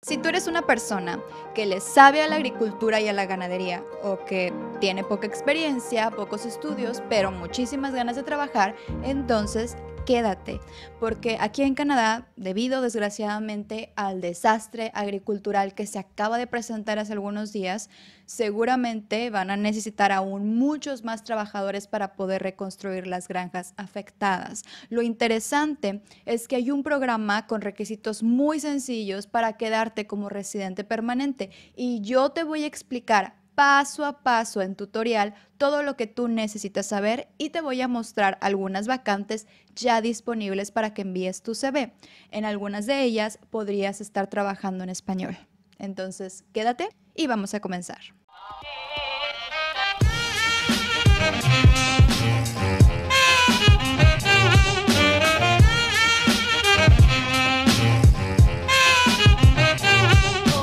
Si tú eres una persona que le sabe a la agricultura y a la ganadería o que tiene poca experiencia, pocos estudios, pero muchísimas ganas de trabajar, entonces quédate, porque aquí en Canadá, debido desgraciadamente al desastre agricultural que se acaba de presentar hace algunos días, seguramente van a necesitar aún muchos más trabajadores para poder reconstruir las granjas afectadas. Lo interesante es que hay un programa con requisitos muy sencillos para quedarte como residente permanente y yo te voy a explicar paso a paso en tutorial todo lo que tú necesitas saber y te voy a mostrar algunas vacantes ya disponibles para que envíes tu CV. En algunas de ellas podrías estar trabajando en español. Entonces, quédate y vamos a comenzar.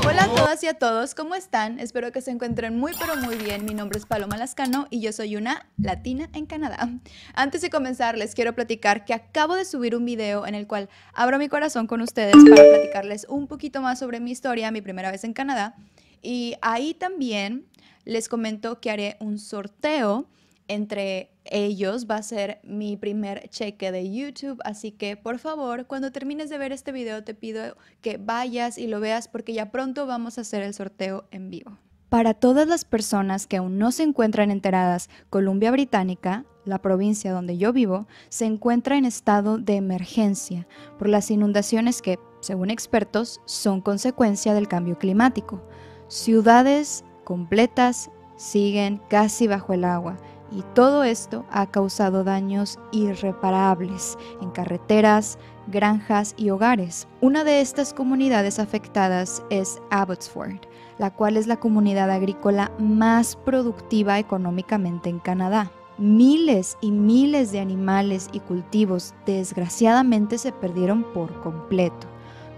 Hola a todas y a todos, ¿cómo están? Espero que se encuentren muy pero muy bien. Mi nombre es Paloma Lascano y yo soy una latina en Canadá. Antes de comenzar les quiero platicar que acabo de subir un video en el cual abro mi corazón con ustedes para platicarles un poquito más sobre mi historia, mi primera vez en Canadá. Y ahí también les comento que haré un sorteo. Entre ellos va a ser mi primer cheque de YouTube, así que por favor, cuando termines de ver este video te pido que vayas y lo veas porque ya pronto vamos a hacer el sorteo en vivo. Para todas las personas que aún no se encuentran enteradas, Columbia Británica, la provincia donde yo vivo, se encuentra en estado de emergencia por las inundaciones que, según expertos, son consecuencia del cambio climático. Ciudades completas siguen casi bajo el agua. Y todo esto ha causado daños irreparables en carreteras, granjas y hogares. Una de estas comunidades afectadas es Abbotsford, la cual es la comunidad agrícola más productiva económicamente en Canadá. Miles y miles de animales y cultivos desgraciadamente se perdieron por completo.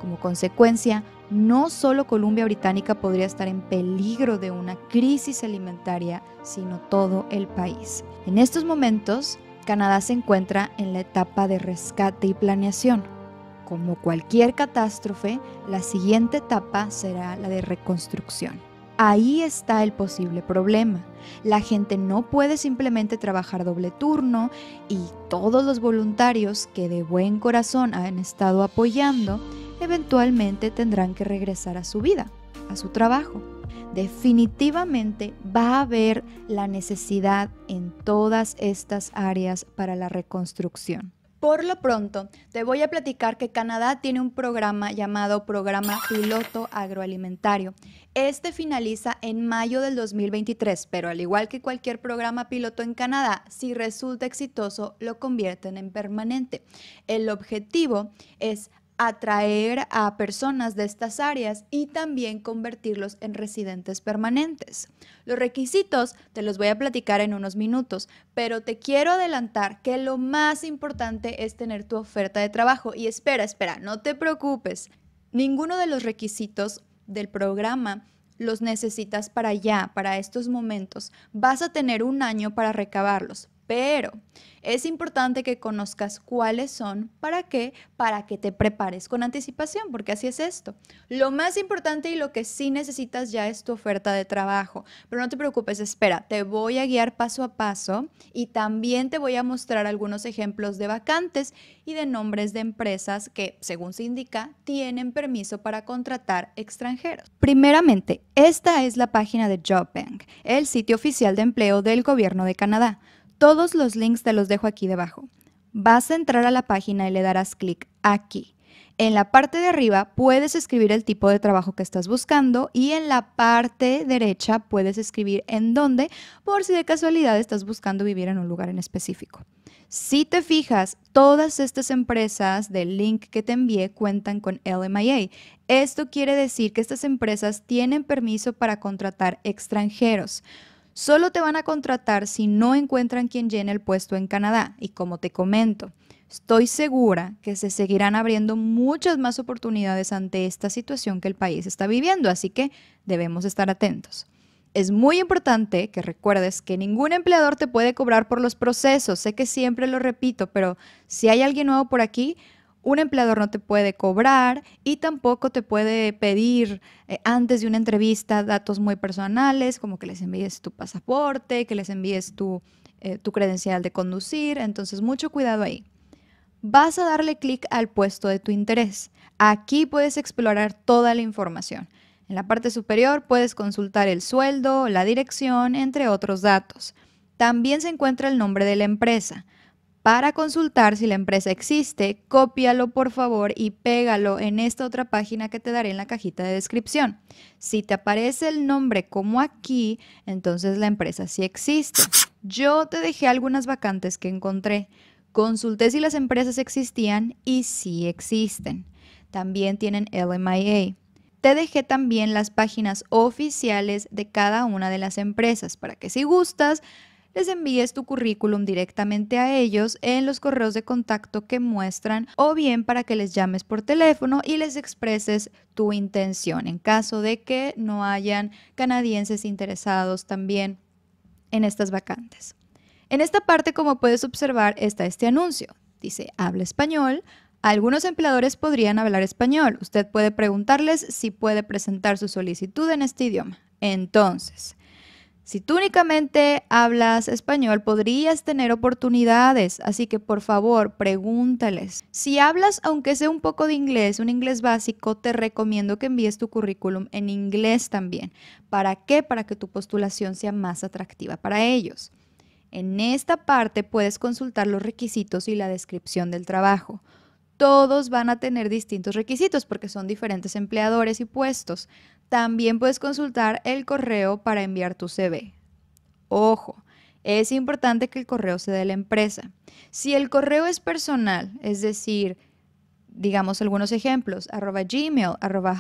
Como consecuencia, no solo Columbia Británica podría estar en peligro de una crisis alimentaria, sino todo el país. En estos momentos, Canadá se encuentra en la etapa de rescate y planeación. Como cualquier catástrofe, la siguiente etapa será la de reconstrucción. Ahí está el posible problema. La gente no puede simplemente trabajar doble turno y todos los voluntarios que de buen corazón han estado apoyando eventualmente tendrán que regresar a su vida, a su trabajo. Definitivamente va a haber la necesidad en todas estas áreas para la reconstrucción. Por lo pronto, te voy a platicar que Canadá tiene un programa llamado Programa Piloto Agroalimentario. Este finaliza en mayo del 2023, pero al igual que cualquier programa piloto en Canadá, si resulta exitoso, lo convierten en permanente. El objetivo es atraer a personas de estas áreas y también convertirlos en residentes permanentes. Los requisitos te los voy a platicar en unos minutos, pero te quiero adelantar que lo más importante es tener tu oferta de trabajo. Y espera, no te preocupes. Ninguno de los requisitos del programa los necesitas para ya, para estos momentos. Vas a tener un año para recabarlos. Pero es importante que conozcas cuáles son, ¿para qué? Para que te prepares con anticipación, porque así es esto. Lo más importante y lo que sí necesitas ya es tu oferta de trabajo. Pero no te preocupes, espera, te voy a guiar paso a paso y también te voy a mostrar algunos ejemplos de vacantes y de nombres de empresas que, según se indica, tienen permiso para contratar extranjeros. Primeramente, esta es la página de JobBank, el sitio oficial de empleo del gobierno de Canadá. Todos los links te los dejo aquí debajo. Vas a entrar a la página y le darás clic aquí. En la parte de arriba puedes escribir el tipo de trabajo que estás buscando y en la parte derecha puedes escribir en dónde, por si de casualidad estás buscando vivir en un lugar en específico. Si te fijas, todas estas empresas del link que te envié cuentan con LMIA. Esto quiere decir que estas empresas tienen permiso para contratar extranjeros. Solo te van a contratar si no encuentran quien llene el puesto en Canadá. Y como te comento, estoy segura que se seguirán abriendo muchas más oportunidades ante esta situación que el país está viviendo, así que debemos estar atentos. Es muy importante que recuerdes que ningún empleador te puede cobrar por los procesos. Sé que siempre lo repito, pero si hay alguien nuevo por aquí, Un empleador no te puede cobrar y tampoco te puede pedir antes de una entrevista datos muy personales, como que les envíes tu pasaporte, que les envíes tu credencial de conducir. Entonces, mucho cuidado ahí. Vas a darle clic al puesto de tu interés. Aquí puedes explorar toda la información. En la parte superior puedes consultar el sueldo, la dirección, entre otros datos. También se encuentra el nombre de la empresa. Para consultar si la empresa existe, cópialo por favor y pégalo en esta otra página que te daré en la cajita de descripción. Si te aparece el nombre como aquí, entonces la empresa sí existe. Yo te dejé algunas vacantes que encontré. Consulté si las empresas existían y sí existen. También tienen LMIA. Te dejé también las páginas oficiales de cada una de las empresas para que si gustas, les envíes tu currículum directamente a ellos en los correos de contacto que muestran o bien para que les llames por teléfono y les expreses tu intención en caso de que no hayan canadienses interesados también en estas vacantes. En esta parte, como puedes observar, está este anuncio. Dice, habla español. Algunos empleadores podrían hablar español. Usted puede preguntarles si puede presentar su solicitud en este idioma. Entonces, si tú únicamente hablas español, podrías tener oportunidades, así que por favor, pregúntales. Si hablas, aunque sea un poco de inglés, un inglés básico, te recomiendo que envíes tu currículum en inglés también. ¿Para qué? Para que tu postulación sea más atractiva para ellos. En esta parte puedes consultar los requisitos y la descripción del trabajo. Todos van a tener distintos requisitos porque son diferentes empleadores y puestos. También puedes consultar el correo para enviar tu CV. Ojo, es importante que el correo sea de la empresa. Si el correo es personal, es decir, digamos algunos ejemplos, @Gmail,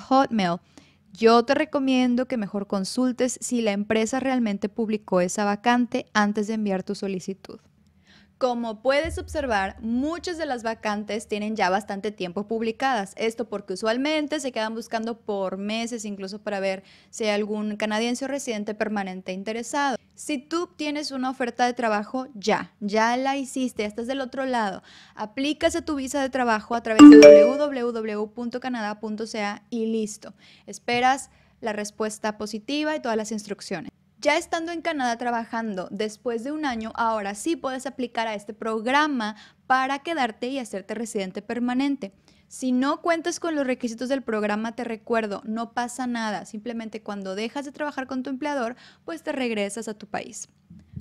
@Hotmail, yo te recomiendo que mejor consultes si la empresa realmente publicó esa vacante antes de enviar tu solicitud. Como puedes observar, muchas de las vacantes tienen ya bastante tiempo publicadas. Esto porque usualmente se quedan buscando por meses, incluso para ver si hay algún canadiense o residente permanente interesado. Si tú tienes una oferta de trabajo, ya la hiciste, ya estás del otro lado. Aplicas a tu visa de trabajo a través de www.canada.ca y listo. Esperas la respuesta positiva y todas las instrucciones. Ya estando en Canadá trabajando después de un año, ahora sí puedes aplicar a este programa para quedarte y hacerte residente permanente. Si no cuentas con los requisitos del programa, te recuerdo, no pasa nada. Simplemente cuando dejas de trabajar con tu empleador, pues te regresas a tu país.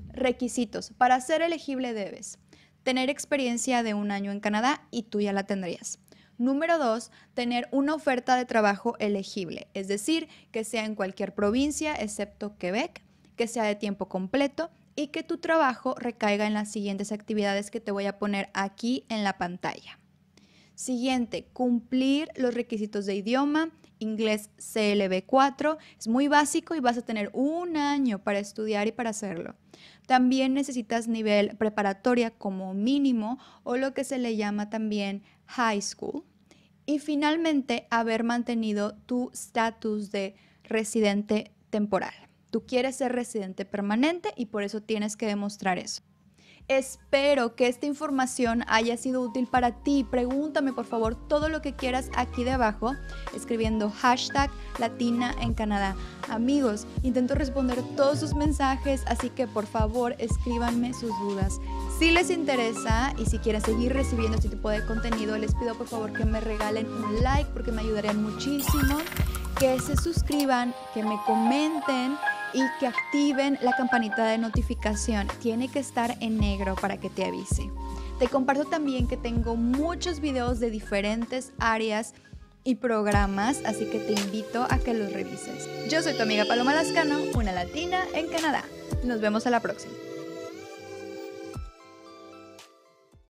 Requisitos. Para ser elegible debes tener experiencia de un año en Canadá y tú ya la tendrías. Número 2, tener una oferta de trabajo elegible, es decir, que sea en cualquier provincia excepto Quebec, que sea de tiempo completo y que tu trabajo recaiga en las siguientes actividades que te voy a poner aquí en la pantalla. Siguiente, cumplir los requisitos de idioma, inglés CLB4, es muy básico y vas a tener un año para estudiar y para hacerlo. También necesitas nivel preparatoria como mínimo o lo que se le llama también high school. Y finalmente, haber mantenido tu estatus de residente temporal. Tú quieres ser residente permanente y por eso tienes que demostrar eso. Espero que esta información haya sido útil para ti. Pregúntame por favor todo lo que quieras aquí debajo escribiendo #Latina en Canadá. Amigos, intento responder todos sus mensajes, así que por favor escríbanme sus dudas. Si les interesa y si quieren seguir recibiendo este tipo de contenido, les pido por favor que me regalen un like porque me ayudarían muchísimo, que se suscriban, que me comenten y que activen la campanita de notificación. Tiene que estar en negro para que te avise. Te comparto también que tengo muchos videos de diferentes áreas y programas, así que te invito a que los revises. Yo soy tu amiga Paloma Lascano, una latina en Canadá. Nos vemos a la próxima.